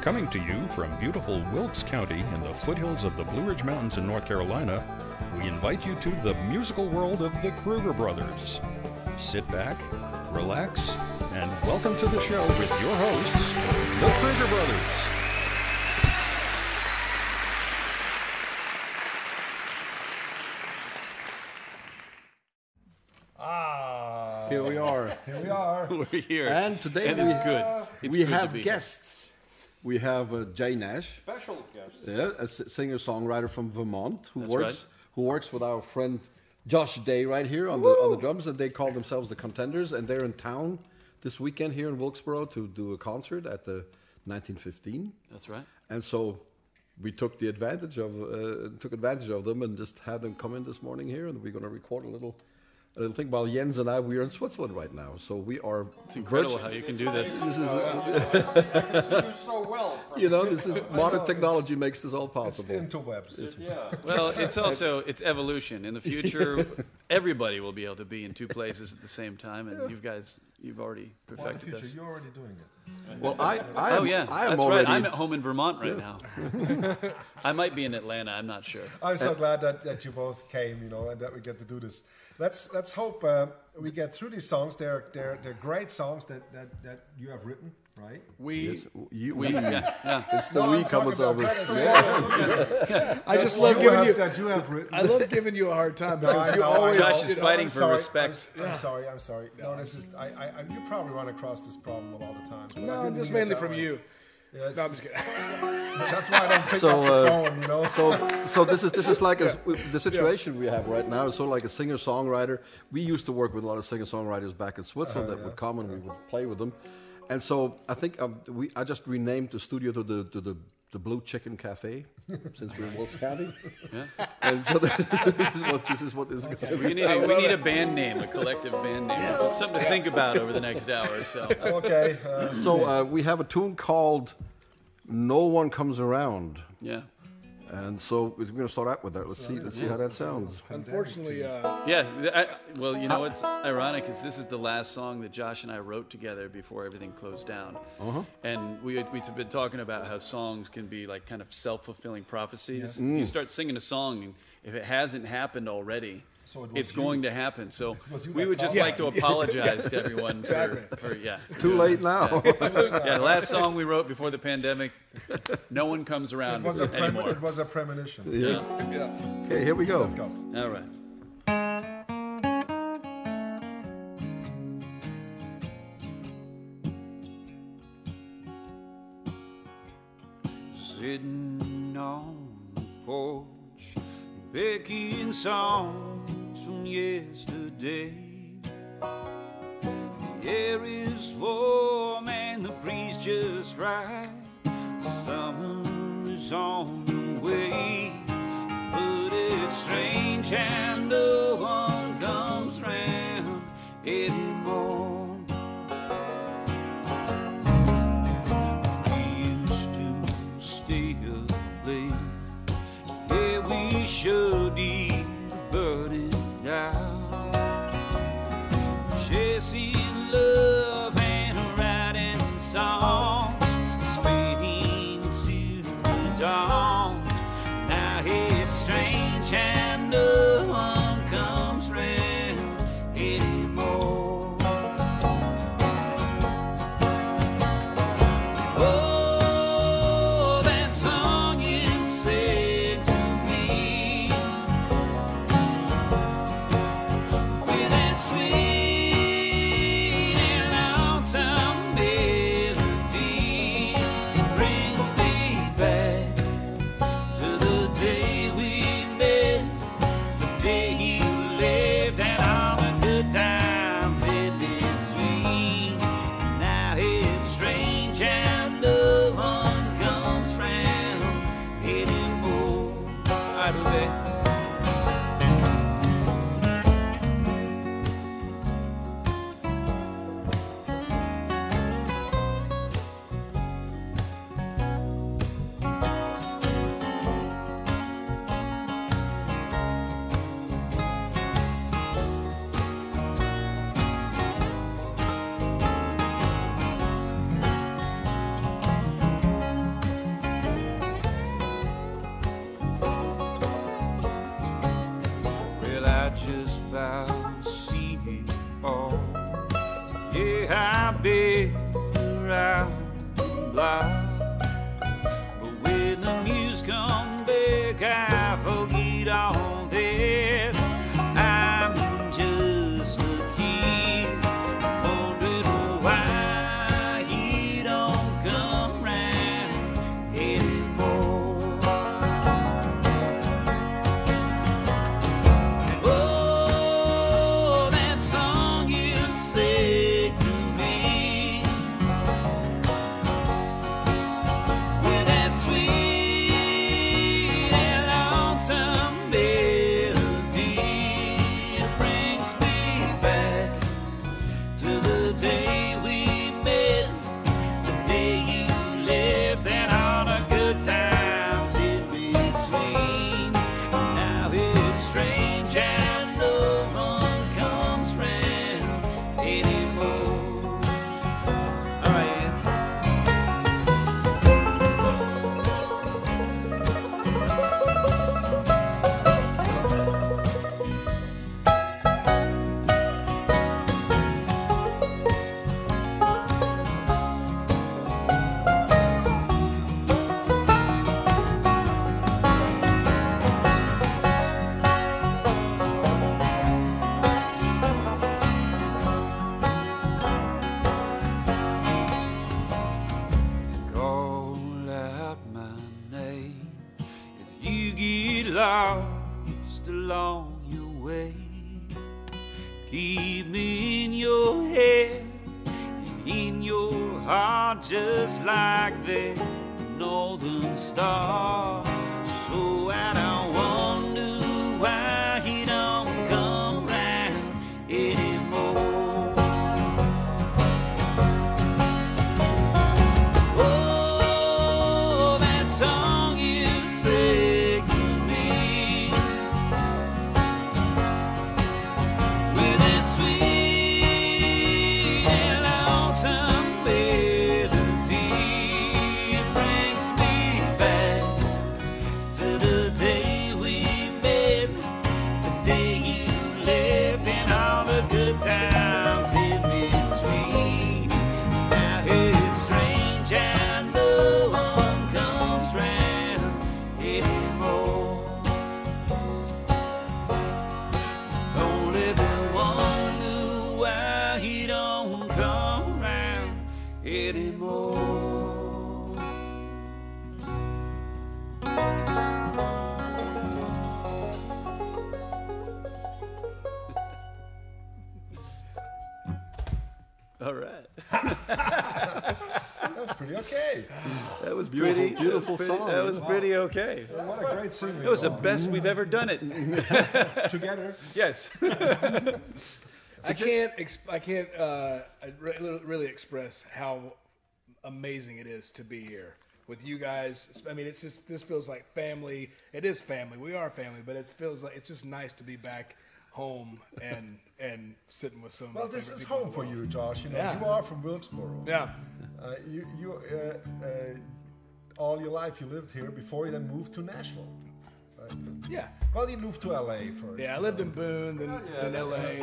Coming to you from beautiful Wilkes County in the foothills of the Blue Ridge Mountains in North Carolina, we invite you to the musical world of the Kruger brothers. Sit back, relax, and welcome to the show with your hosts, the Kruger brothers. Here we are. Here we are. We're here. And today and it's good. It's we good have to be guests. We have Jay Nash, Special guest. yeah, a singer-songwriter from Vermont who That's works with our friend Josh Day right here on the drums, and they call themselves the Contenders, and they're in town this weekend here in Wilkesboro to do a concert at the 1915. That's right. And so we took advantage of them and just had them come in this morning here, and we're going to record a little thing while Jens and we are in Switzerland right now. So we are. It's incredible how you can do this. This is, You so well. this is modern technology makes this all It's possible. the interwebs. Yeah. Well, it's also it's evolution. In the future, everybody will be able to be in two places at the same time, and you've already Well, in the perfected future, this. you're already doing it. Well, I Oh am, yeah, I am that's already. right. I'm at home in Vermont right now. I might be in Atlanta. I'm not sure. I'm so glad that you both came, and that we get to do this. Let's hope we get through these songs. They're great songs that you have written, right? It's the No, we I'm talking comes over. about I just love giving you. that you have written. I love giving you a hard time No, because I you know, always. I know. Josh is fighting I'm for sorry. respect. I'm sorry. No, this is you probably run across this problem a lot of times. but I No, didn't just mean it mainly that from way. you. Yeah, No, I'm just kidding. That's why I don't pick up the phone. So this is like the situation we have right now. It's sort of like a singer-songwriter. We used to work with a lot of singer-songwriters back in Switzerland that would come and we would play with them. And so I think I just renamed the studio to the Blue Chicken Cafe since we're in Wilkes County. Yeah. And so this is what is going to be. We need a band name, a collective band name. It's something to think about over the next hour or so. Okay. So we have a tune called "No One Comes Around," Yeah. and so we're going to start out with that. Let's see how that sounds. Unfortunately, Well, you know what's ironic is this is the last song that Josh and I wrote together before everything closed down. And we've been talking about how songs can be like kind of self-fulfilling prophecies. If you start singing a song, and if it hasn't happened already, it's going to happen. So we would just like to apologize to everyone for Too late now. the last song we wrote before the pandemic, no one comes around anymore. It was a premonition. Yes. yeah. Okay, here we go. Let's go. All right. Sitting on the porch, picking songs from yesterday. The air is warm and the breeze just right. Summer is on the way, but it's strange and no one comes round anymore. We used to stay up late, yeah, we should eat the burning down, chasing love and writing songs, spinning to the dawn. Now it's strange and no one comes round anymore. Oh, that song you sang to me, with that sweet and lonesome melody, it brings me back to the day we met, the day you left, and all the good times in between. Now it's strange and no one comes round anymore. All right, baby. just about seen it all. Yeah, I've been around the block, but when the muse come back, I forget all that. I'm just a kid, wondering why he don't come round anymore. Oh, that song you sang to me, with that sweet and lonesome melody, it brings me back to the day we met, the day you left, and all the good times in between. Now it's strange and no one comes round anymore. All right, hands. Call out my name if you get lost along your way. Keep me in your head and in your heart, just like that northern star. So I don't wonder why he don't come round anymore. Oh, that song you sang to me, with that sweet and lonesome melody, it brings me back to the day we met, the day you left, and all the good times in between. Now it's strange and no one comes round anymore. Only the one knew why he don't come round anymore. All right. That was pretty okay. That was Beautiful, pretty beautiful that was song. That was pretty okay. What a great singer. It was the best we've ever done it. Together. Yes. I can't really express how amazing it is to be here with you guys. I mean, it's just, this feels like family. It is family. We are family, but it feels like it's just nice to be back home and sitting with some. Well, of my this favorite is people in home the for world. you, Josh. You know, Yeah. you are from Wilkesboro. Yeah. All your life you lived here before you then moved to Nashville. Right? Yeah. Well, you moved to LA first. Yeah, I lived in Boone, then LA,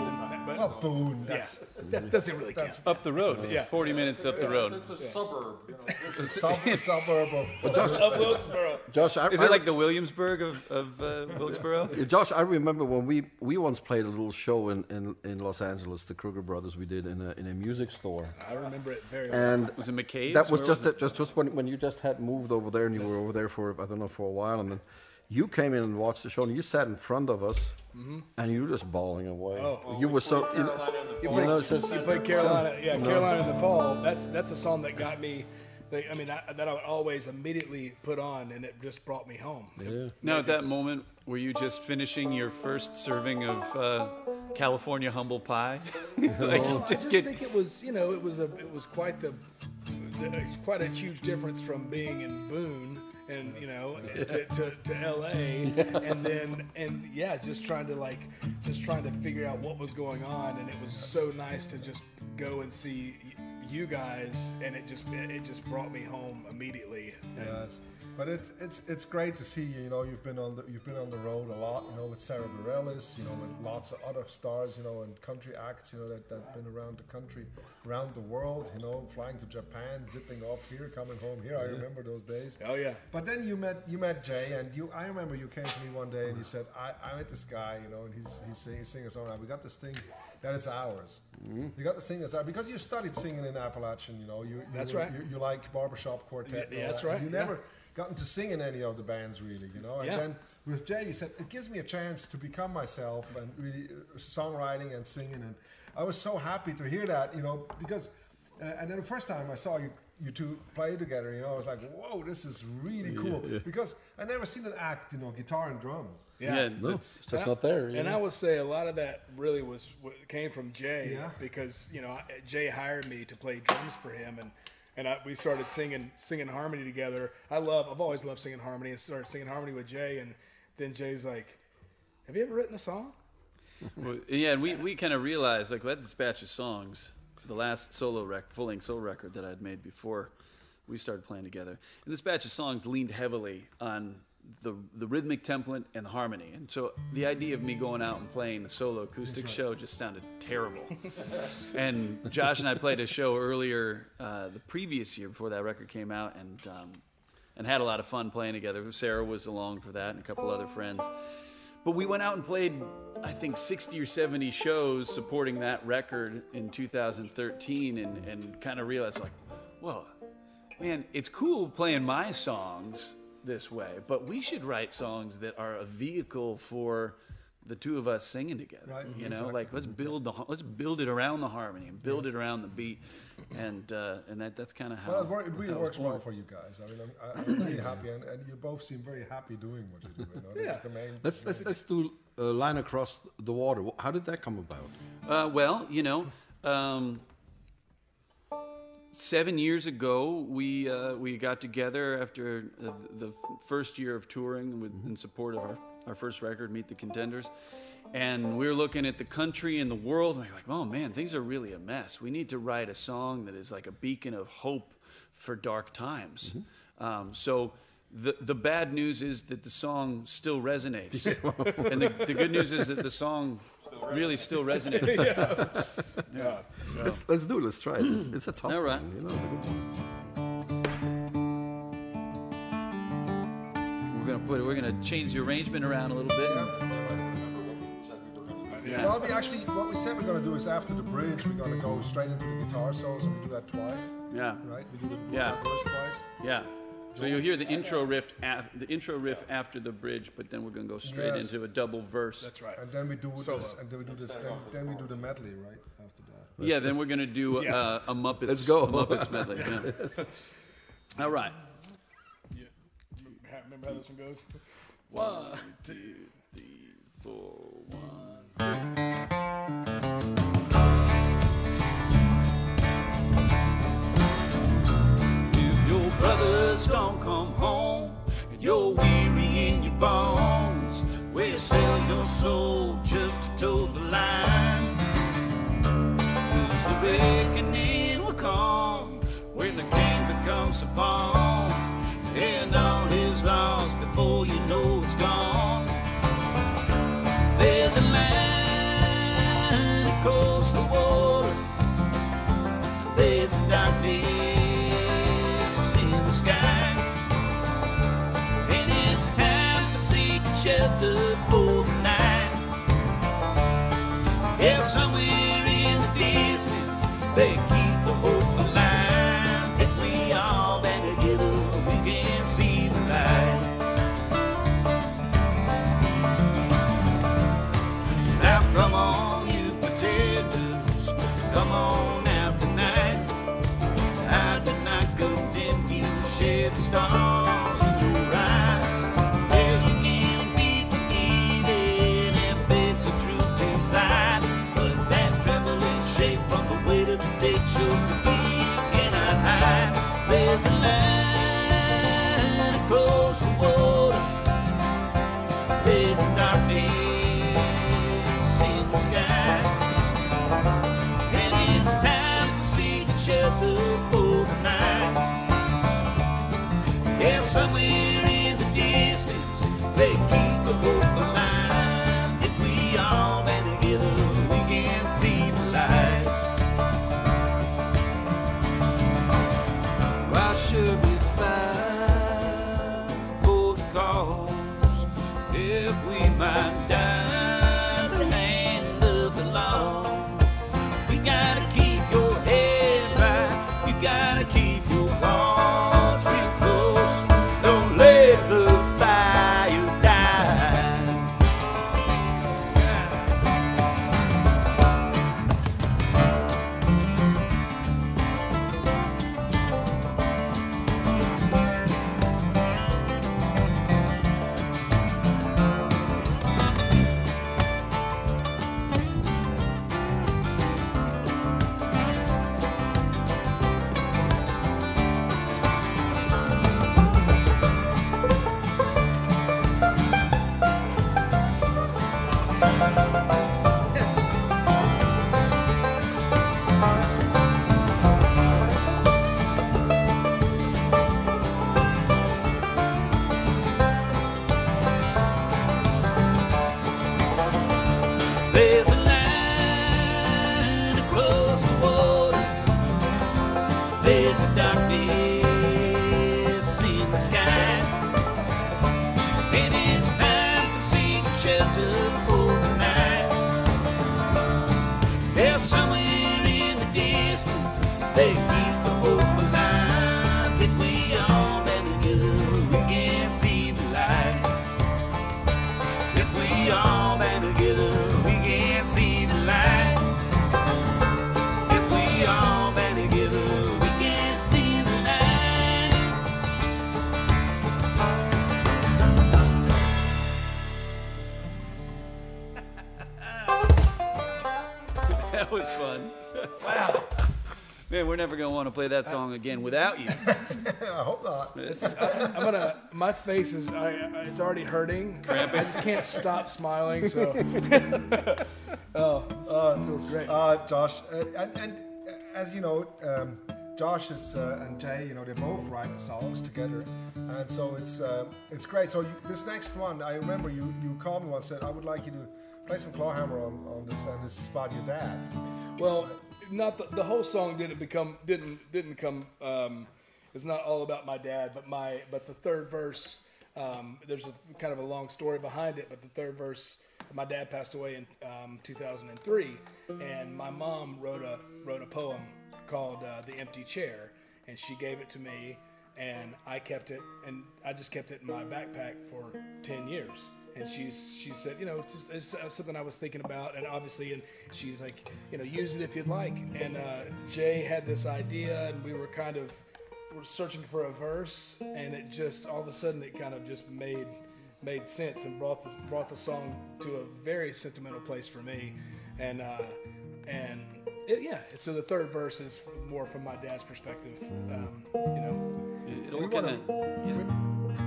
but Well, Boone. yeah, That's that doesn't really count. Up the road. Yeah. 40 minutes up the road. It's a suburb. a suburb of. Of Wilkesboro. Josh, Is it like the Williamsburg of Wilkesboro? Josh, I remember when we once played a little show in Los Angeles, the Kruger brothers. We did in a music store, I remember it very well. and Was it McCabe's? that was Where just when you just had moved over there, and you were over there for I don't know, for a while, and then you came in and watched the show, and you sat in front of us, and you were just bawling away. Oh. You were so. You it's just- played Carolina, Carolina in the Fall. That's a song that got me. That I would always immediately put on, and it just brought me home. Yeah. Now, at that moment, were you just finishing your first serving of California humble pie? I just think it was, it was quite a huge difference from being in Boone and to LA, and just trying to figure out what was going on, and it was so nice to just go and see you guys, and it just brought me home immediately. And But it's great to see you. You know, you've been on the road a lot. You know, with Sarah Bareilles. You know, with lots of other stars. You know, and country acts. You know, that've been around the country, around the world. You know, flying to Japan, zipping off here, coming home here. I remember those days. Oh yeah. But then you met Jay, and I remember you came to me one day and you said, I met this guy. You know, and he's singing a song. We got this thing that is ours. You got this thing that's ours because you studied singing in Appalachian. You know, That's right. You like barbershop quartet. Yeah, that's right. You never gotten to sing in any of the bands really, you know. And then with Jay, you said it gives me a chance to become myself and really songwriting and singing. And I was so happy to hear that, you know, because and then the first time I saw you two play together, you know, I was like, whoa, this is really cool because I never seen an act, you know, guitar and drums. Yeah, it's just not there. And I would say a lot of that really came from Jay because you know Jay hired me to play drums for him and we started singing harmony together. I've always loved singing harmony and started singing harmony with Jay. And then Jay's like, have you ever written a song? Well, yeah, and we kind of realized, like, we had this batch of songs for the last full-length solo record that I'd made before we started playing together. And this batch of songs leaned heavily on the rhythmic template and the harmony. And so the idea of me going out and playing a solo acoustic show just sounded terrible. And Josh and I played a show earlier the previous year before that record came out and had a lot of fun playing together. Sarah was along for that and a couple other friends. But we went out and played, I think, 60 or 70 shows supporting that record in 2013 and kind of realized, like, whoa, man, it's cool playing my songs this way, but we should write songs that are a vehicle for the two of us singing together. Right. You know, like let's build it around the harmony and build it around the beat, and that's kind of how. Well, it really works well for you guys. I mean, I'm really happy, and you both seem very happy doing what you do. You know? This is the main. Let's do a Line Across the Water. How did that come about? Well, you know. 7 years ago, we got together after the first year of touring in support of our first record, Meet the Contenders. And we were looking at the country and the world, and we were like, oh man, things are really a mess. We need to write a song that is like a beacon of hope for dark times. So the bad news is that the song still resonates. And the good news is that the song really still resonates. So. Let's do it. Let's try it. It's a tough All right. one, you know. We're gonna change the arrangement around a little bit. Well, what we said we're going to do is after the bridge, we're going to go straight into the guitar solos, and we do that twice. Yeah. Right? We do the verse twice. Yeah. So you'll hear the intro riff after the bridge, but then we're going to go straight into a double verse. That's right. And then we do this, and then we do this, then we do the medley right after that. Yeah, then we're going to do a Muppets. Let's go. A Muppets medley. Yeah. All right. Yeah. Remember how this one goes? 1, 2, 3, 4, 1. If your brothers don't come home and you're weary in your bones, will you sell your soul just to toe the line? 'Cause the reckoning will come when the king becomes a pawn, and all is lost before you know it's gone. There's a line across the water, there's a darkness in the sky, and it's time to seek shelter for the night. Yeah, somewhere in the distance they keep the hope alive. If we all band together, we can see the light. Now come on, you pretenders, come on out tonight. I did not condemn you, shed stars in your eyes. Yeah, you can be forgiven and face the truth inside, but that trembling shake from the weight of the take shows that we cannot hide. There's a line across the water, there's a darkness in the sky, and it's time to seek shelter for the night. Yeah, somewhere if we might die at the hand of the law. You gotta keep your head right, you gotta keep your guards real close. Don't let the fire die. There's a line across the water. There's a darkness in the sky. And it's time to seek shelter for the night. There's somewhere in the distance they keep the hope alive. If we all band together, we can see the light. If we all band together, see the light. If we all band together, we can see the light. That was fun. Wow. Man, we're never gonna want to play that song again without you. I hope not. My face is it's already hurting. Cramping. I just can't stop smiling. So, it feels great. Josh, and as you know, Josh and Jay, you know, they both write the songs together, and so it's great. So this next one, I remember you called me once and said, I would like you to play some clawhammer on this, and this is about your dad. Well, not the whole song didn't come. It's not all about my dad, but the third verse. There's a kind of a long story behind it, but the third verse. My dad passed away in 2003, and my mom wrote a poem called "The Empty Chair," and she gave it to me, and I kept it, and I just kept it in my backpack for 10 years. And she said, you know, it's something I was thinking about, and obviously, and she's like, you know, use it if you'd like. And Jay had this idea, and we were searching for a verse, and it just all of a sudden it kind of just made sense and brought the song to a very sentimental place for me, so the third verse is more from my dad's perspective, you know. It'll kind of.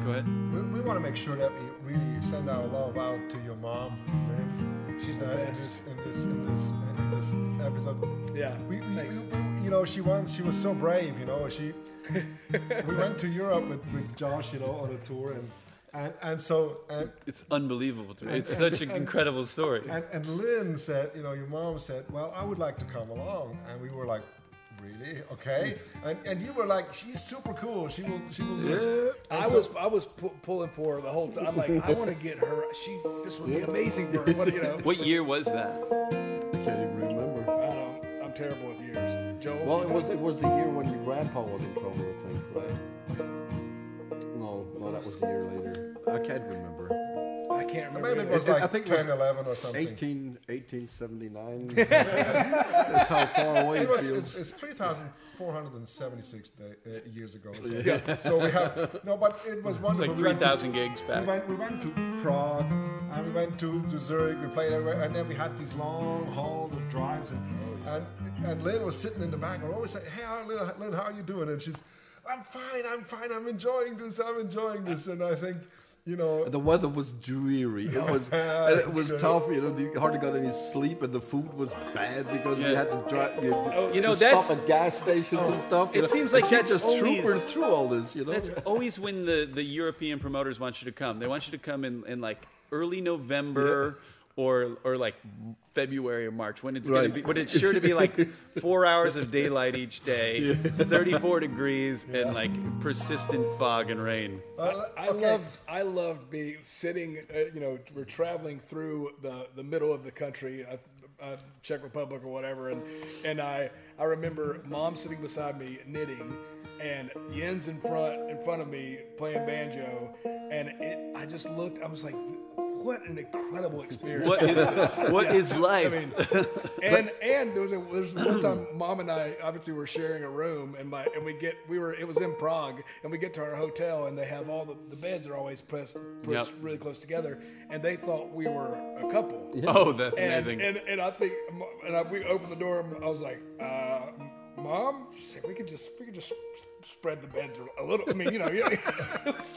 Go ahead. We want to make sure that we really send our love out to your mom. Right? She's the best in this episode. Yeah. Thanks. You know, she was so brave. You know, we went to Europe with Josh, you know, on a tour, and so it's unbelievable to me. It's such an incredible story. And Lynn said, you know, your mom said, well, I would like to come along, and we were like, really? Okay. And you were like, she's super cool. She will do it. I was pulling for her the whole time. I'm like, I want to get her. This would be amazing for her. What year was that? I can't even remember. I'm terrible with years. Joel. Well, it was the year when your grandpa was in trouble, I think, right? No, that was a year later. I can't remember. I can't remember. Maybe it was like I think 10, 11 or something. 1879. That's how far away it feels. It's 3,476 years ago. So, yeah. So we have but it was wonderful. It's like 3,000 gigs back. We went to Prague and we went to Zurich. We played everywhere, and then we had these long hauls of drives. And Lynn was sitting in the back. And I always say, "Hey, Lynn, how are you doing?" And she's, I'm fine. I'm enjoying this. And I think, you know, the weather was dreary. It was tough. You know, you hardly got any sleep, and the food was bad because we had to drive. Stop at gas stations and stuff. It seems like that's just always troopered through all this. You know, that's always when the European promoters want you to come. They want you to come in like early November. or like February or March, when it's gonna be, when it's sure to be like 4 hours of daylight each day, 34 degrees, and like persistent fog and rain. I loved being sitting. We're traveling through the middle of the country, Czech Republic or whatever, and I remember Mom sitting beside me knitting, and Jens in front of me playing banjo, and I just looked. I was like, what an incredible experience! What is life? I mean, and there was one time Mom and I obviously were sharing a room, and it was in Prague, and we get to our hotel, and they have all the beds are always pushed really close together, and they thought we were a couple. Oh, that's amazing! And I think we opened the door, and I was like, Mom, she said we could just spread the beds a little. I mean,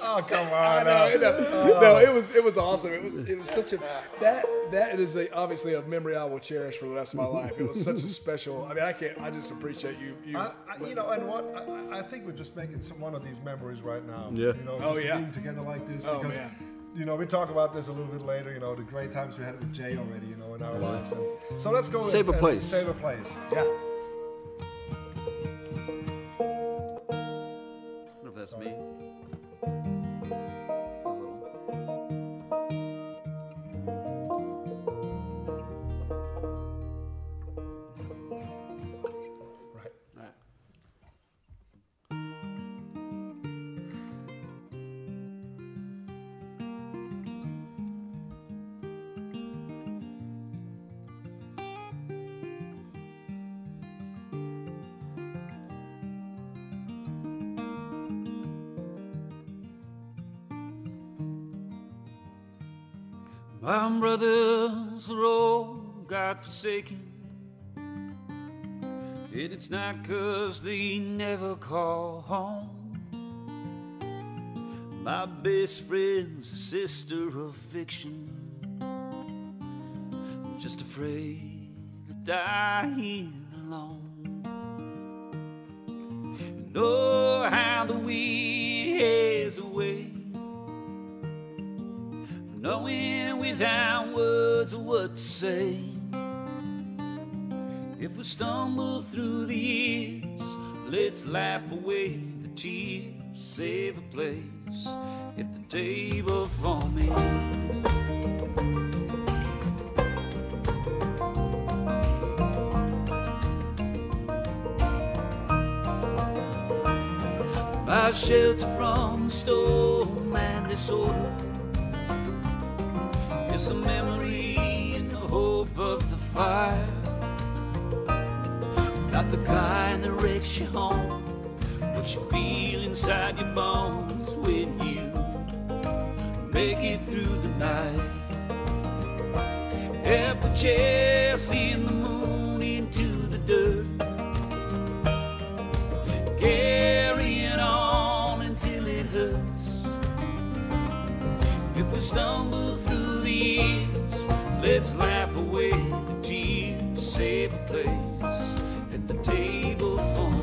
Oh, come on! No, it was awesome. It was such a that is obviously a memory I will cherish for the rest of my life. It was such a special. I mean, I just appreciate you. I think we're just making one of these memories right now. Yeah. Being together like this because. Man. We talk about this a little bit later, the great times we had with Jay already, in our lives. And so let's go Save a place. Save a place. Yeah. I wonder if that's me. Right. All right. My brothers are all God-forsaken, and it's not 'cause they never call home. My best friend's a sister of fiction, just afraid of dying alone. And oh, how the wind has a way knowing without words what to say. If we stumble through the years, let's laugh away the tears, save a place at the table for me. My shelter from the storm and disorder, it's a memory and the hope of the fire. Not the kind that wrecks you home, what you feel inside your bones when you make it through the night. After chasing the moon into the dirt, carrying on until it hurts. If we stumble through the years, let's laugh away the tears, save a place at the table for me.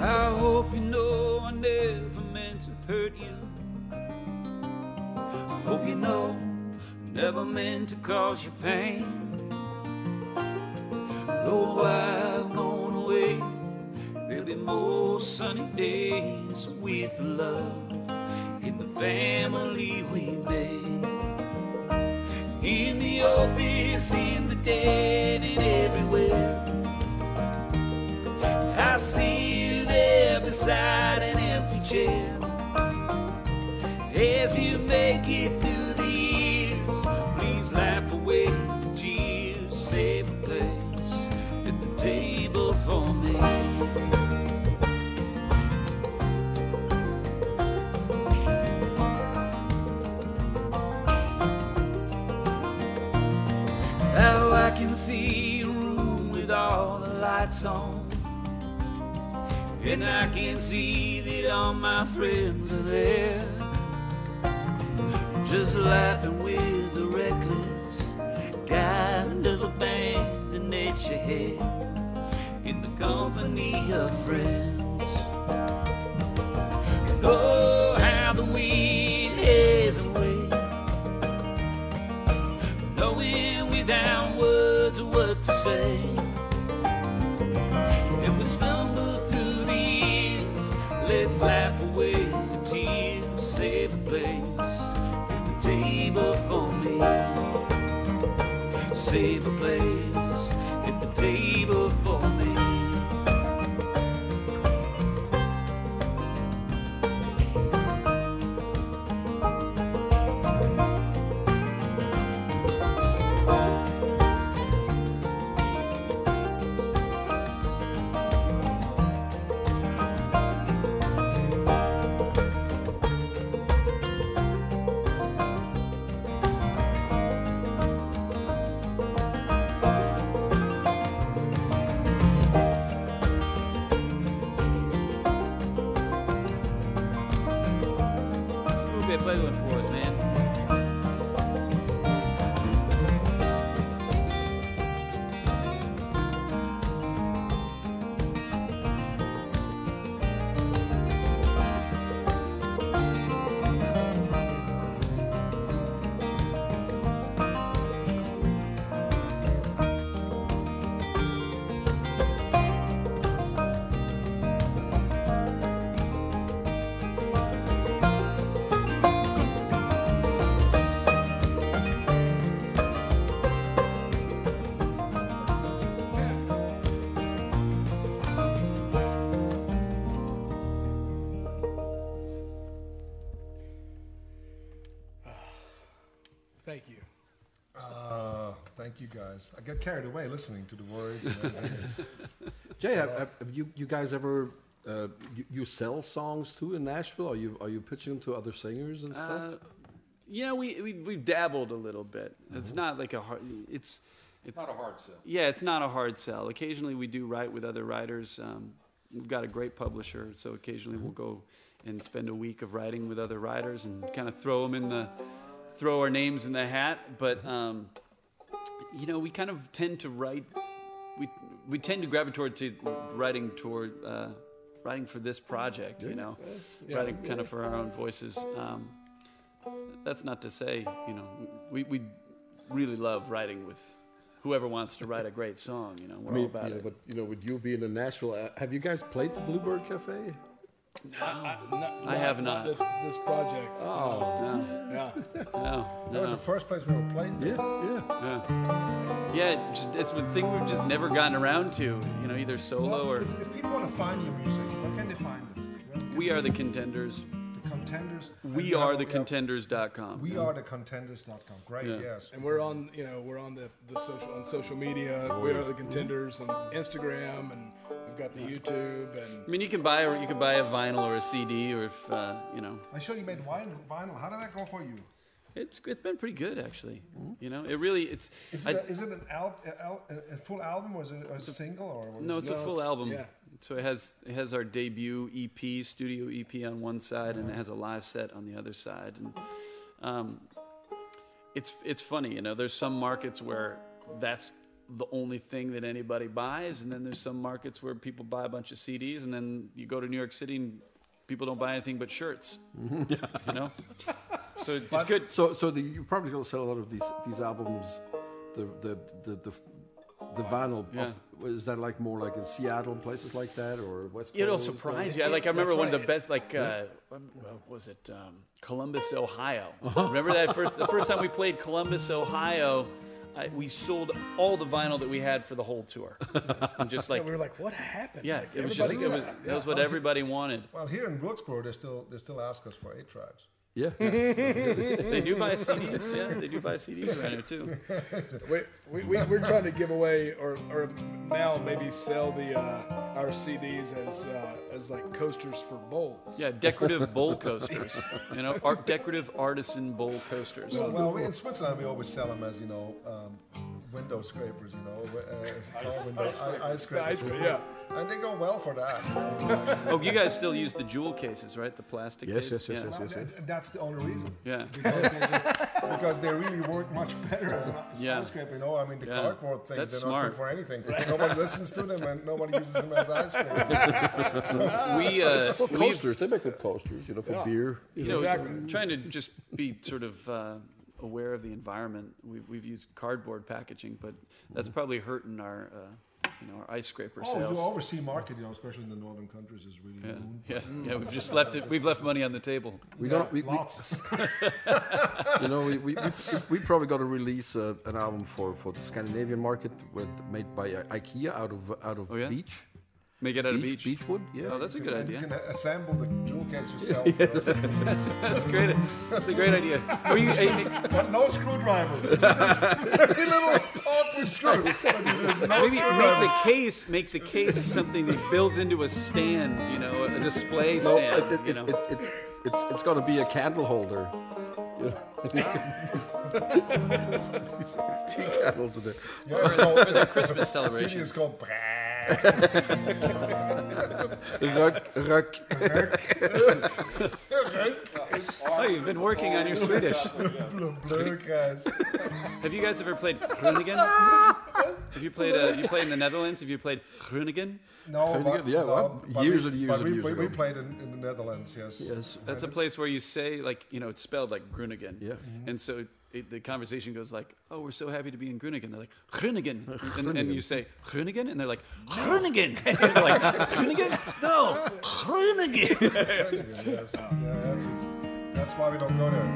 I hope you know I never meant to hurt you. I hope you know I never meant to cause you pain. Though I've gone away, there'll be more sunny days with love in the family we made. In the office, in the den, and everywhere, I see you there beside an empty chair. As you make it through the years, please laugh away the tears, save a place at the table for me. Now I can see a room with all the lights on, and I can see that all my friends are there, just laughing with the reckless kind of abandon that you have in the company of friends. And oh, how the wind has away, knowing without words what to say. And we stumble through the years, let's laugh away the tears, save a place at the table for me. Save a place at the table for me. Play one for us, man. Thank you. Thank you guys. I get carried away listening to the words. And everything. Jay, have you guys ever you sell songs too in Nashville? Are you pitching them to other singers and stuff? Yeah, we've dabbled a little bit. It's not like a hard. It's Not a hard sell. Yeah, it's not a hard sell. Occasionally we do write with other writers. We've got a great publisher, so occasionally we'll go and spend a week of writing with other writers and kind of throw our names in the hat. But we kind of tend to write. We tend to gravitate to writing for this project. Writing kind of for our own voices. That's not to say, we really love writing with whoever wants to write a great song. We're all about it. But with you being in Nashville, have you guys played the Bluebird Cafe? I have not. This project. Oh, Yeah. No. That was the first place we were playing. Yeah, it's the thing we've just never gotten around to. Either solo or. If people want to find your music, where can they find it? We are the Contenders. Contenders. We are the Contenders.com. We are the Contenders.com. Great, Yeah. yes. And we're on the social media. We are the Contenders on Instagram, and we've got the YouTube. And I mean, you can buy a vinyl or a CD, or if I saw you made vinyl. How did that go for you? it's been pretty good actually. It really it's. Is it a full album, or is it a single, or what No, is it's it? a full album. yeah. So it has our debut EP, studio EP on one side, and it has a live set on the other side. And it's funny, there's some markets where that's the only thing that anybody buys, and then there's some markets where people buy a bunch of CDs, and then you go to New York City and people don't buy anything but shirts. So it's good. So you're probably going to sell a lot of these albums, the vinyl. Yeah. Is that more like in Seattle and places like that, or West Coast? It'll surprise you. I remember one of the right. best, was it Columbus, Ohio? Remember that the first time we played Columbus, Ohio, we sold all the vinyl that we had for the whole tour. And just we were like, what happened? yeah, Like, it was everybody- that was what everybody wanted. Well, here in Wilkesboro, they still ask us for 8 tracks. Yeah. They do buy CDs. Yeah, they do buy CDs around here too. We're trying to give away or now maybe sell our CDs as like coasters for bowls. Yeah, decorative bowl coasters. Decorative artisan bowl coasters. Well, in Switzerland, we always sell them as window scrapers, you know, ice scrapers. Yeah. And they go well for that. Oh, you guys still use the jewel cases, right? The plastic Yes, case? yes. And that's the only reason. Yeah. Because they really work much better as an Yeah. ice scraper. You know, I mean, the Yeah. cardboard things, That's they're smart. not good for anything. Nobody listens to them and nobody uses them as ice scrapers. Well, We've coasters, they make good coasters, you know, for beer. you know, Exactly. trying to just be sort of aware of the environment. We've used cardboard packaging, but that's probably hurting our our ice scraper Oh, sales. you oversee market, you know, especially in the northern countries, is really booming. Yeah, we've just left it. We've left money on the table. Lots. You know, we probably got to release an album for the Scandinavian market made by IKEA out of Oh, yeah? beech. Make it out of beech. Beechwood, yeah. Oh, that's a good And you idea. can assemble the jewel case yourself. You know. That's great. That's a great idea. Are you? But no screwdriver. Just this very little awful screw. There's no Maybe screwdriver. make the case something that builds into a stand, you know, a display No, stand. You know, it's going to be a candle holder. You know. Tea candles in there. Yeah, it's called, for the Christmas CD is celebrations. called Ruk. Oh, you've been working on your Swedish. blue guys. Have you guys ever played Groningen? Have you played? You played in the Netherlands? Have you played Groningen? No, but, Yeah, well, but years and years but and years we ago. played in the Netherlands, yes. Yes. That's a place where you say, like, you know, it's spelled like Groningen. Yeah. And so the conversation goes like, oh, we're so happy to be in Groningen. They're like, Groningen. And you say, Groningen? And they're like, Groningen. And they're like, Groningen? No, Groningen. Yes. Yeah, that's why we don't go there.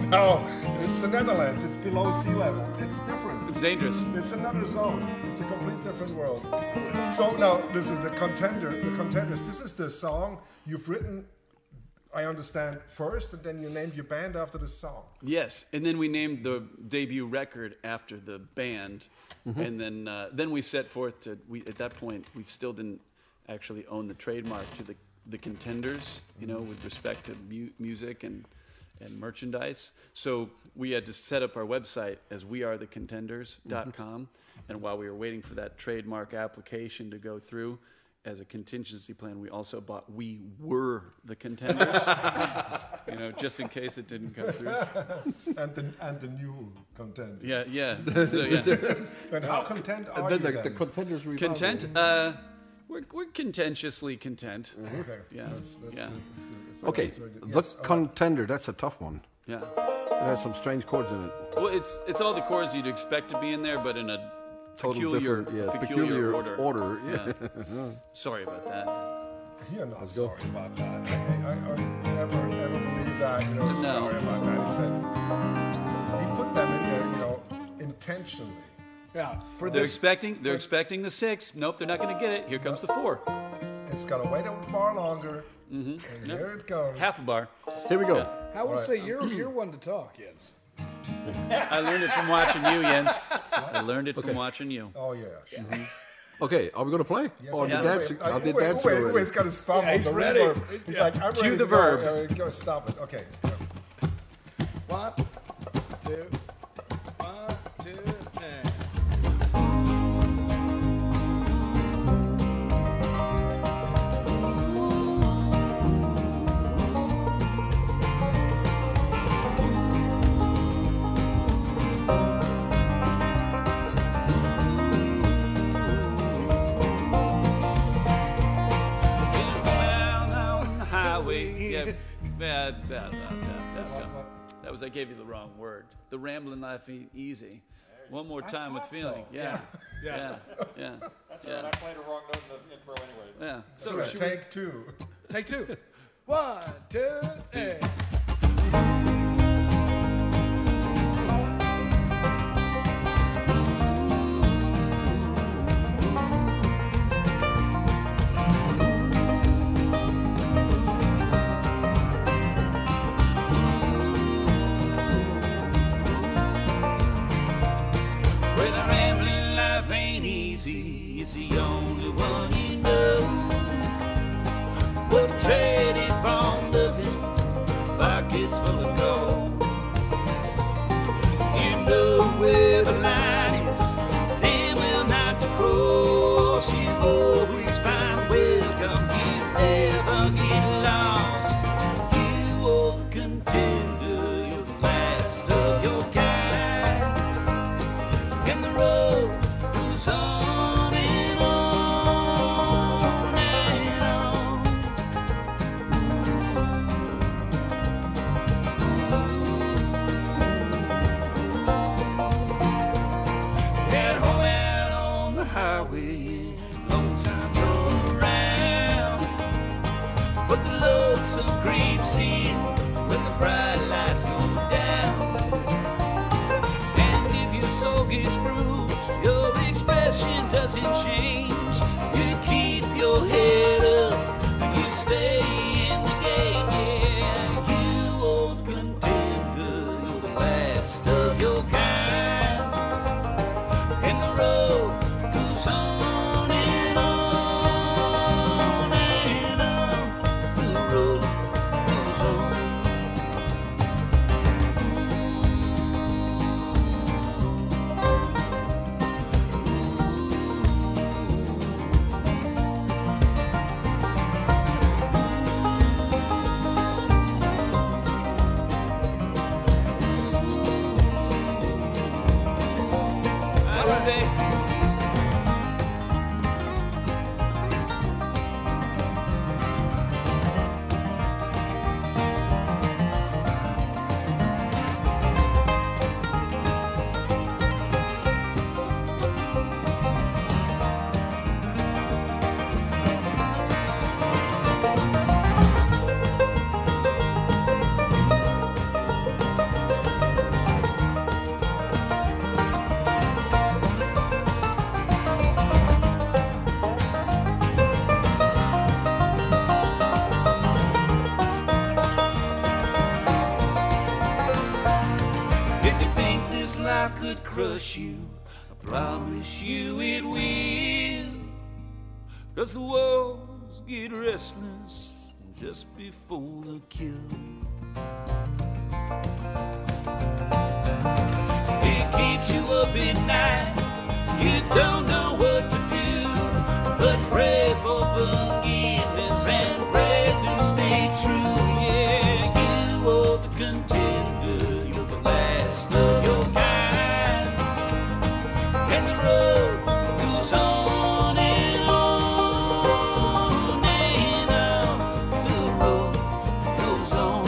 No, it's the Netherlands. It's below sea level. It's different. It's dangerous. It's another zone. It's a complete different world. So now, listen, the Contenders, this is the song you've written, I understand, first, and then you named your band after the song. Yes, and then we named the debut record after the band, and then we set forth to. At that point we still didn't actually own the trademark to the Contenders, you know, with respect to music and merchandise. So we had to set up our website as wearethecontenders.com, and while we were waiting for that trademark application to go through, as a contingency plan, we also bought We Were the Contenders, you know, just in case it didn't come through. and the new Contenders. Yeah. So, yeah. And how content are And you then then? the contenders rebound. Content? We're contentiously content. Okay. Yeah. That's Yeah. good. That's good. That's Okay, that's very good. the Yes, all right. contender, that's a tough one. Yeah. It has some strange chords in it. Well, it's all the chords you'd expect to be in there, but in a Total peculiar, different, peculiar order. Yeah. Sorry about that. You're not go. sorry about that. I never believe that. You know, No. sorry about that. He said he put them in there, you know, intentionally. Yeah. For They're this, expecting the 6. Nope, they're not going to get it. Here comes the 4. It's got to wait a bar longer. And here it goes. Half a bar. Here we go. I would say you're one to talk, Jens. I learned it from watching you, Jens. I learned it from watching you. Oh yeah. Sure. Okay, are we going to play? Yes, Or yeah. the dancing? I did dancing Wait, already. he's got his thumb on he's the ready. reverb. He's like, I'm Cue ready the to go. verb. Go, stop it. Okay. 1, 2, 1, 2, and. Around on the highway. Yeah. That was, I gave you the wrong word. The rambling life ain't easy. One more time with thought feeling. so. Yeah. Yeah. Yeah. I played a wrong note in the intro anyway. Yeah. So take 2. Take 2. 1, 2, and. Well, the rambling life ain't easy. It's the only one you know. What traded for nothing, pockets full of gold. always find welcome. You never get lost. You are the contender. You're the last of your kind. And the road goes on and on and on. That home out on the highway, long time roll around. But the lonesome creeps in when the bright lights go down. And if your soul gets bruised, your expression doesn't change. You keep your head up and you stay in the game. Yeah, you are the contender. You're the last of your kind. And the road goes on and on and on. The road goes on. All right, babe. If you think this life could crush you, I promise you it will. 'Cause the walls get restless just before the kill. It keeps you up at night, you don't know what to do, but pray for forgiveness and pray to stay true. Yeah, you are the contender. You're the last of your kind. And the road goes on and on and on. The road goes on.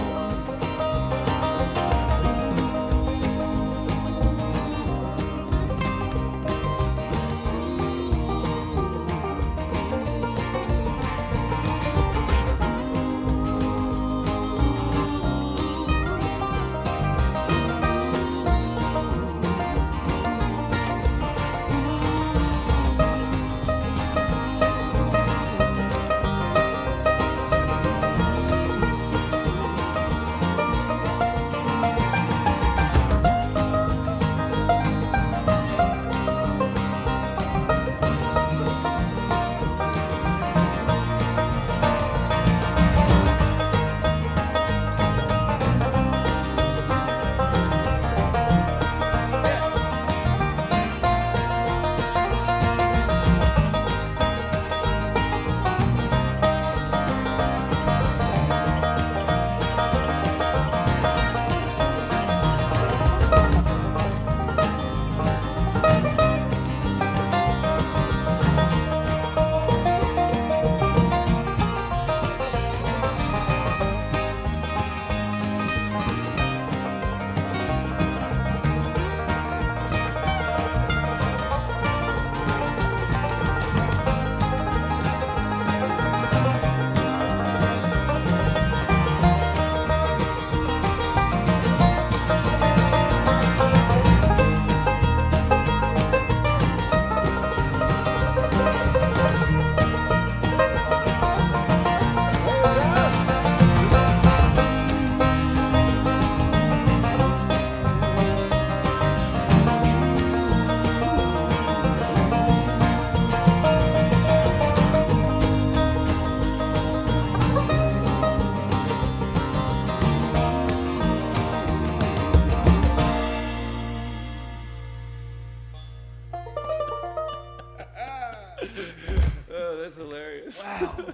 That's hilarious. Wow.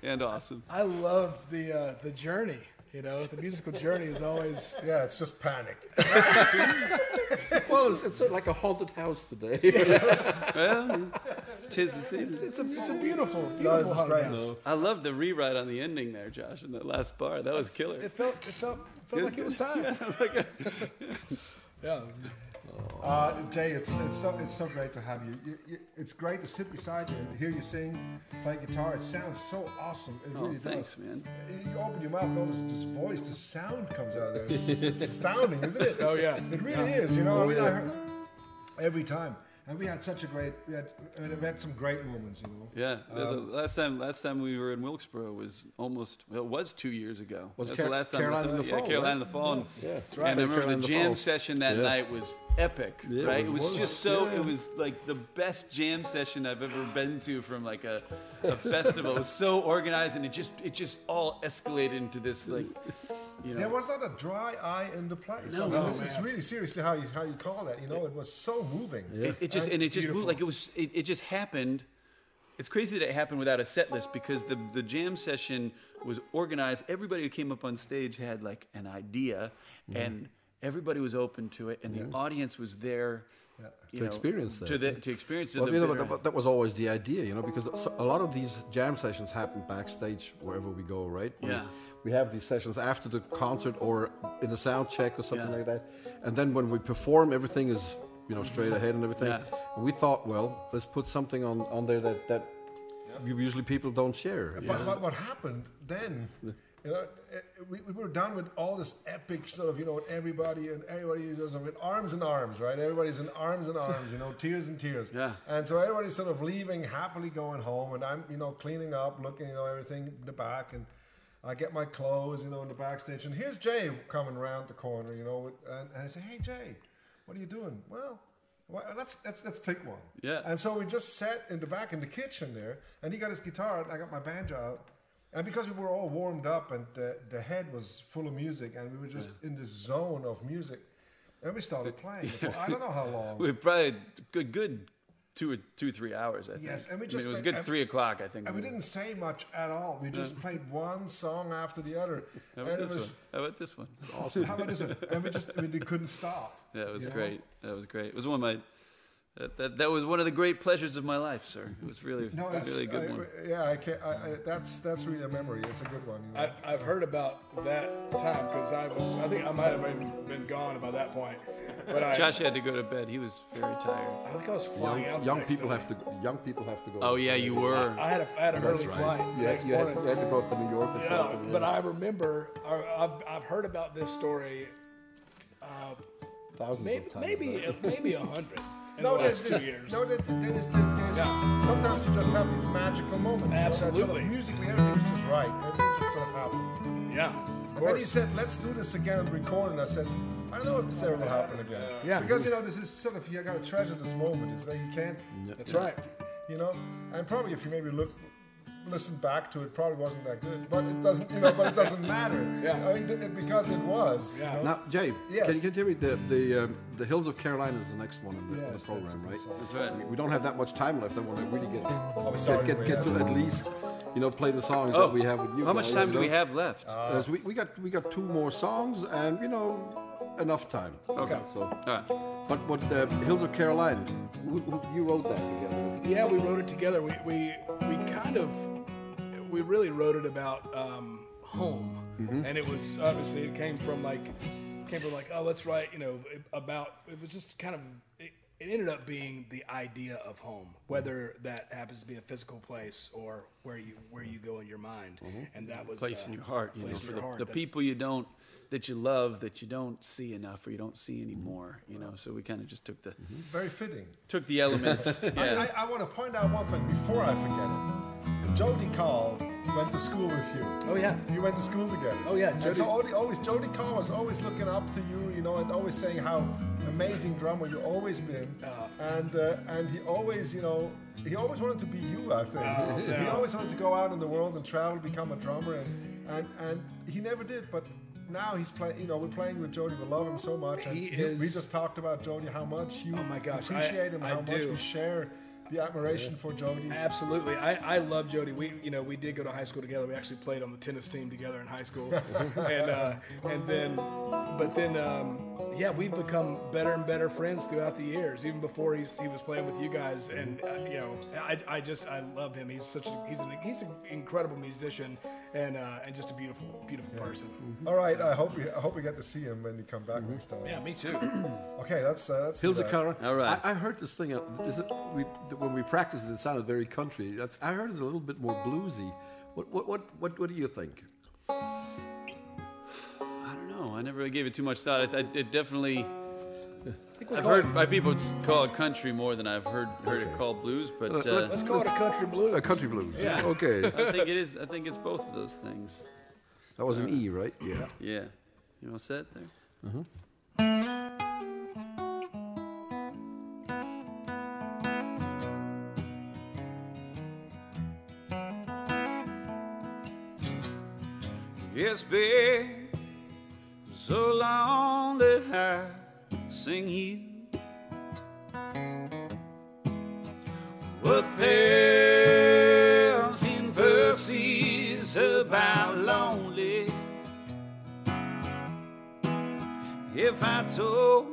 And awesome. I love the journey. You know, the musical journey is always. Yeah, it's just panic. Well, it's sort of like a haunted house today. Well, tis the season. It's a beautiful, No, beautiful it's haunted great. house. I love the rewrite on the ending there, Josh, in that last bar. That was killer. It felt like it was time. Yeah. Jay, it's so great to have you. It's great to sit beside you and hear you sing, play guitar. It sounds so awesome. It really thanks, does. man. You open your mouth, notice this voice, the sound comes out of there. It's astounding, isn't it? Oh yeah. It really is. You know, I heard every time. And we had such a great, we had some great moments, you know. Yeah, the last time we were in Wilkesboro was it was 2 years ago. Was That's the last time Carolina in the fall, Carolina right? in the fall. And, Yeah. That's and I remember Carolina the in the jam fall. session that Yeah. night was epic, Yeah, right? it It was was. just so, it was like the best jam session I've ever been to from like a festival. It was so organized and it just all escalated into this like, you know. There was not a dry eye in the place. No, I mean, no, this is really seriously how you call that. You know, it was so moving. Yeah. It just moved like it just happened. It's crazy that it happened without a set list because the jam session was organized. Everybody who came up on stage had like an idea, and everybody was open to it, and the audience was there. To experience that. To experience it. Well, you know, that was always the idea, you know, because a lot of these jam sessions happen backstage wherever we go, right? Yeah. We have these sessions after the concert or in a sound check or something like that. And then when we perform, everything is, you know, straight ahead and everything. Yeah. And we thought, well, let's put something on there that usually people don't share. But what happened then? You know, we were done with all this epic sort of, you know, everybody is sort of in arms and arms, right? Everybody's in arms and arms, you know, tears and tears. Yeah. And so everybody's sort of leaving, happily going home, and I'm, you know, cleaning up, looking, you know, everything in the back, and I get my clothes, you know, in the backstage, and here's Jay coming around the corner, you know, and I say, hey, Jay, what are you doing? Well, let's pick one. Yeah. And so we just sat in the back in the kitchen there, and he got his guitar, and I got my banjo out. And because we were all warmed up and the head was full of music and we were just in this zone of music, and we started playing. For, I don't know how long. We probably good 2 or 3 hours, I think. Yes, and we I just mean, it was played- good 3 o'clock, I think. And we didn't say much at all. We just played one song after the other. How and about it this was one? How about this one? awesome. How about this one? And we couldn't stop. Yeah, it was You know? great. That was great. It was one of my. That was one of the great pleasures of my life, sir. It was really, really a good one. Yeah, that's really a memory. It's a good one. You know? I've heard about that time because I think I might have been gone by that point. But Josh had to go to bed. He was very tired. I think I was flying out. Young the next people day. have to go. Oh yeah, you were. I had an early flight the next You morning. had to go to New York or Yeah, something. but I remember I've heard about this story thousands of times. maybe 100 in No, the last 2 years. No, sometimes you just have these magical moments. You know, that sort Absolutely. of musically, everything's just right. Everything just sort of happens. Yeah, of And then he course. said, let's do this again and record. And I said, I don't know if this ever will happen again. Yeah. Because, you know, this is sort of, you got to treasure this moment. It's like you can't, That's right. you know. And probably if you maybe listen back to it, probably wasn't that good. But it doesn't, you know, but it doesn't matter. Yeah. I mean, because it was. Yeah. You know? Now, Jay, Yes. can you tell me the Hills of Carolina is the next one in the Yes, program, right? That's right. We don't have that much time left. I want to really sorry, get we have to to. at least, you know, play the songs that we have with you. How much guys, time you do we know? have left? As we got 2 more songs, and you know, enough time. Okay. So, All right. but Hills of Carolina, you wrote that together. Yeah, we wrote it together. We kind of really wrote it about home, and it was obviously it came from like oh, let's write, you know, about, it was just kind of it ended up being the idea of home, whether that happens to be a physical place or where you go in your mind, and that was Place in your heart. You know, place in for your heart. the That's- people that you love that you don't see enough or you don't see anymore. You know, so we kind of just took Very fitting. the elements. Yeah. I want to point out one thing before I forget it. Jody Call went to school with you. Oh yeah. You went to school together. Oh, yeah, And Jody- so Jody Call was always looking up to you, you know, and always saying how amazing drummer you always been. And he always, you know, he always wanted to be you, I think. He always wanted to go out in the world and travel, become a drummer, and he never did. But now he's playing. You know, we're playing with Jody. We love him so much. And He we is- just talked about Jody, how much you Oh my gosh, appreciate him, I how much do. we share. the admiration for Jody? Absolutely. I love Jody. We did go to high school together. We actually played on the tennis team together in high school. Yeah, we've become better and better friends throughout the years, even before he was playing with you guys. And I love him. He's an incredible musician and just a beautiful person. All right, I hope we get to see him when he come back next time. Yeah, me too. Okay, that's Hills-a-Cara. All right. I heard this thing. When we practiced it, it sounded very country. I heard it a little bit more bluesy. What do you think? I don't know. I never really gave it too much thought. It definitely. I've heard by people call it country more than I've heard it called blues, but Let's call it a country blues. A country blues. Yeah. Okay. I think it is. I think it's both of those things. That was an E, right? Yeah. Yeah. You all set there? It's been so long that I sing you 1,000 verses about lonely. If I told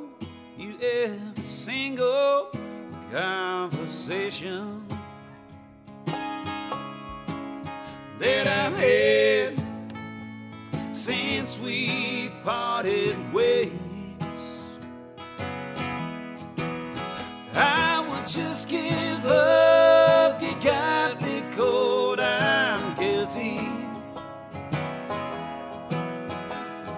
you every single conversation that I've had since we parted ways, I would just give up. You got me cold, I'm guilty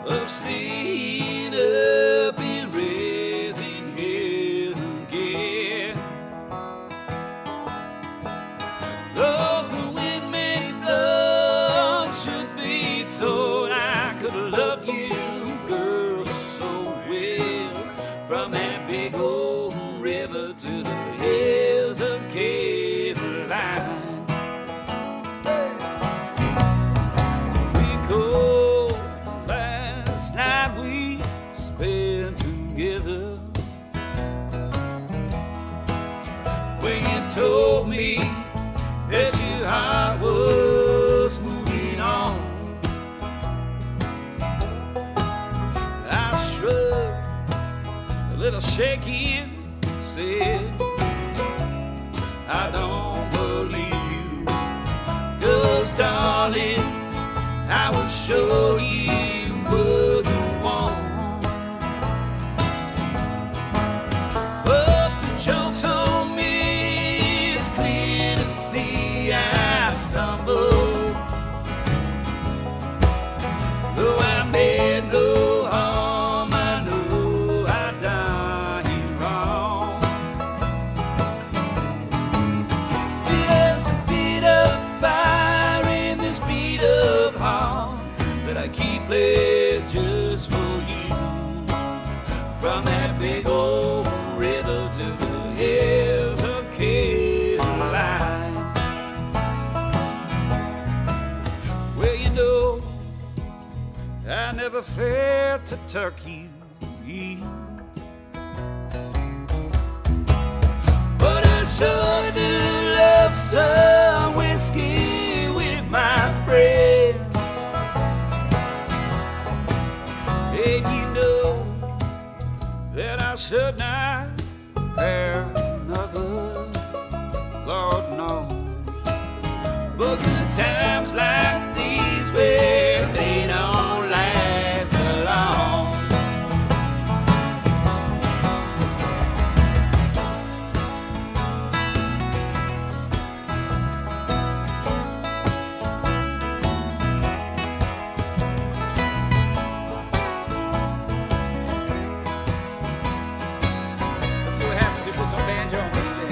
of staying up and raising hell again. Though the wind may blow, truth be told, I could have loved you, girl, so well. From that big old river to the hills of Caroline. We cold last night we spent together, when you told me that your heart was moving on. I shrugged a little shaking, said, I don't believe you, 'cause darling, I will show you what you want. But the joke told me it's clear to see I stumbled, though I made no harm, I know I done you wrong. Still there's a bit of fire in this beat of heart that I keep lit just for you. From that big old river to the hills of Caroline. Well, you know, I never felt a turkey eat, but I sure do love some whiskey with my friends. And you know that I should not have another, Lord knows. But good times like these, well, they don't last long. Let's see what happens if we put some banjo on this thing.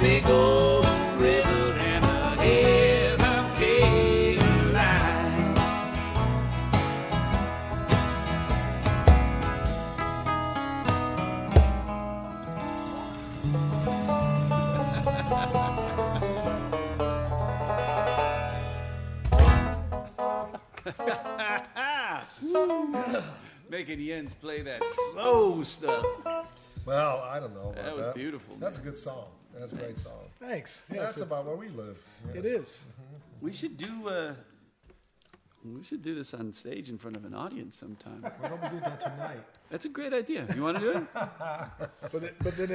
big old river and the hills of Caroline. Making Jens play that slow stuff. Well, I don't know about That was beautiful, That's a man. good song. That's a great song. Thanks. Yeah, That's about where we live. it is. We should do this on stage in front of an audience sometime. Why don't we do that tonight? That's a great idea. You want to do it? But then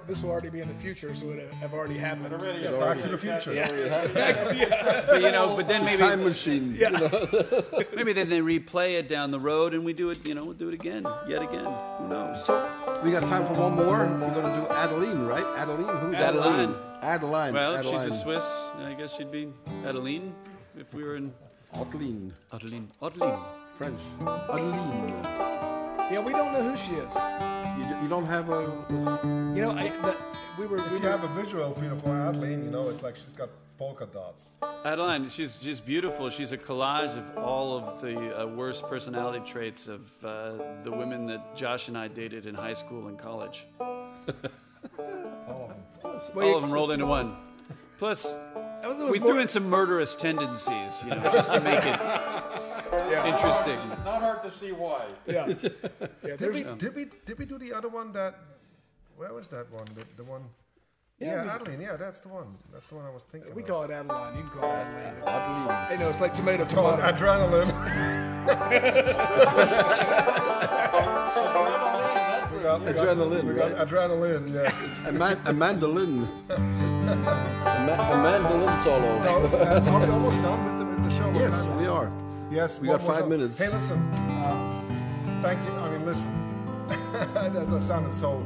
this will already be in the future, so it have already happened. Back to the Future. But then maybe Time machine. Yeah. maybe then they replay it down the road and we do it. We'll do it again, yet again. Who knows? We got time for one more. We're going to do Adeline, right? Adeline? Who's Adeline. Adeline. Well, if Adeline. she's a Swiss, I guess she'd be Adeline. If we were in Adeline. Adeline. French. Adeline. Yeah, we don't know who she is. You don't have a... You know, we If you have a visual feel for Adeline, it's like she's got polka dots. Adeline, she's beautiful. She's a collage of all of the worst personality traits of the women that Josh and I dated in high school and college. All of them. All of them rolled into one. Plus, we threw in some murderous tendencies, just to make it interesting. Not hard to see why. Yeah. Did we do the other one that? Where was that one? The one. Yeah, Adeline. Yeah, that's the one. That's the one I was thinking. We of. call it Adeline. You can call it Adeline. Adeline. Hey, no, it's like tomato. Called Adrenaline. we got Adrenaline, We got right? Adrenaline. Yes. A mandolin. a mandolin solo. No, are we almost done with the show? What Yes, time is we it? are. Yes, We one got more 5 song. minutes. Hey, listen. Thank you. I mean, listen. that sounded so.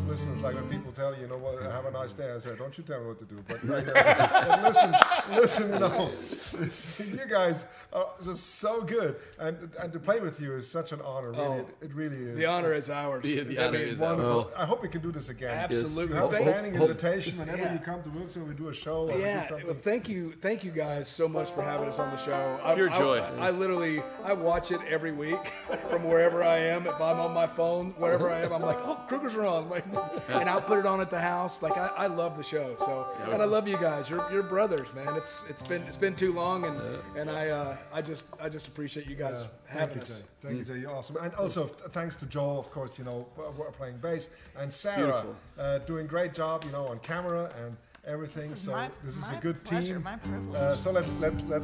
Listen, it's like when people tell you, what, have a nice day. I say, don't you tell me what to do. But, but listen, you guys are just so good, and to play with you is such an honor. Really, it really is. The honor is ours. The honor is Wonderful. ours. I hope we can do this again. Absolutely. You have a Thank- standing invitation whenever Yeah. you come to Wilkes, we do a show or do Yeah, something. well, thank you guys so much for having us on the show. Pure joy. I literally watch it every week from wherever I am. If I'm on my phone, wherever I am, I'm like, oh, Kruger's on, and I'll put it on at the house. Like I love the show, so and I love you guys. You're brothers, man. It's been too long, and I just appreciate you guys having Thank you, us. Jay. Thank you, Jay. You're awesome. And also, thanks to Joel, of course, we're playing bass, and Sarah, doing great job, on camera and everything. This is So my- this is my a good pleasure, team. my privilege. So let's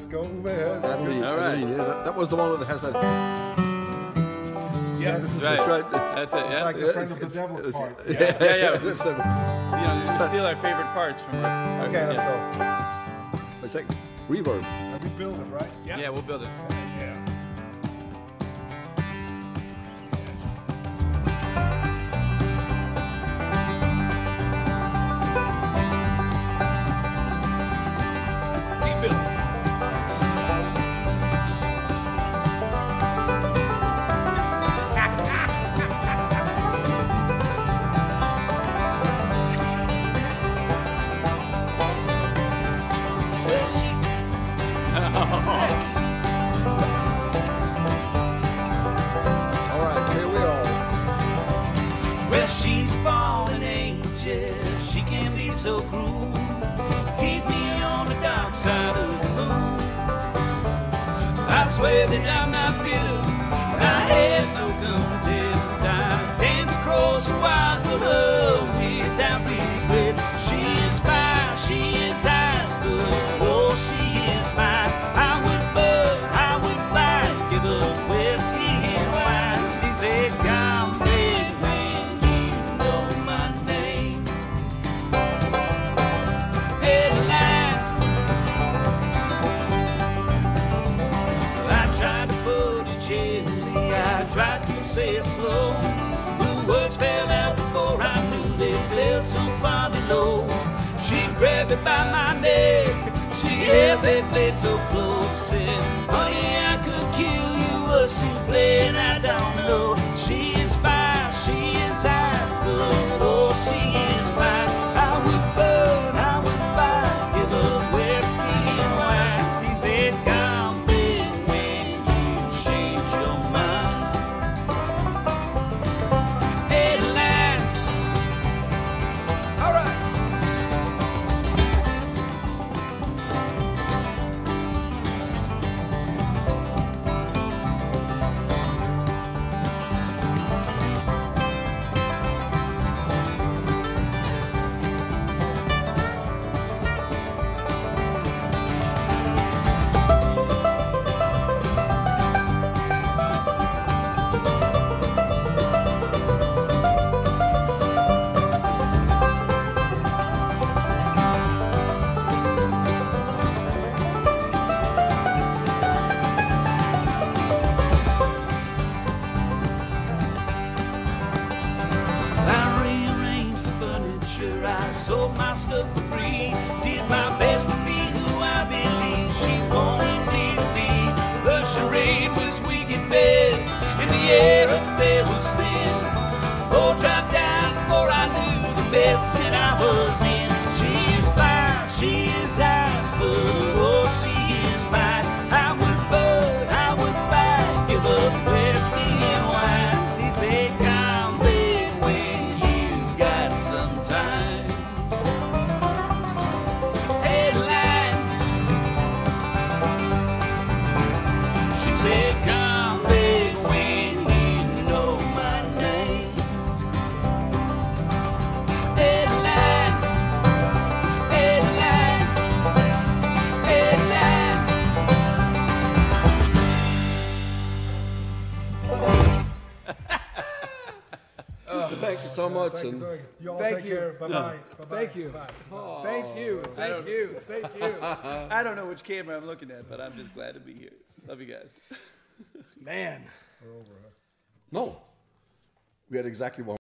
go with Adeline. All right. Adeline, yeah, that was the one that has that. Yeah, this is Right. That's right. That's it. it's Yeah. like the friend of the it's- devil it's- part. Yeah. That's it. You steal our favorite parts from our. Okay, let's go. It's like reverb. And we build it, right? Yeah, we'll build it. Keep building. All right, here we are. Well, she's a fallen angel. She can be so cruel. Keep me on the dark side of the moon. I swear that I'm not bitter. I had no content. I dance across the wild for her without regret. She is fire, she is ice, but oh, she is mine. I would burn, I would fly, give her whiskey and wine. She said, come with me, you know my name. Adeline. I tried to put it gently, I tried to say it slow. The words fell out before I knew they fell so far below. She grabbed me by my neck, she held that blade so close. Said, honey, I could kill you, was she playing? I don't know. She is fire, she is ice, but oh, she is mine. I would burn, sold my stuff for free. Did my best to be who I believe she wanted me to be. The charade was weak at best, and the air up there was thin. Oh, dropped down before I knew the best that I was in. She is fire, she is ice, but oh, she is mine. I would bud, I would fight, give up whiskey and wine. She said, come back when you've got some time. Adeline, she said, come back when you know my name. Adeline, Adeline, Adeline. Thank you so much. Thank you, and thank you. You all Thank take you. care. Bye-bye. Bye-bye. Thank you. Bye. Thank you. Thank you. Thank you. I don't know which camera I'm looking at, but I'm just glad to be here. Love you guys. Man. No, we had exactly one.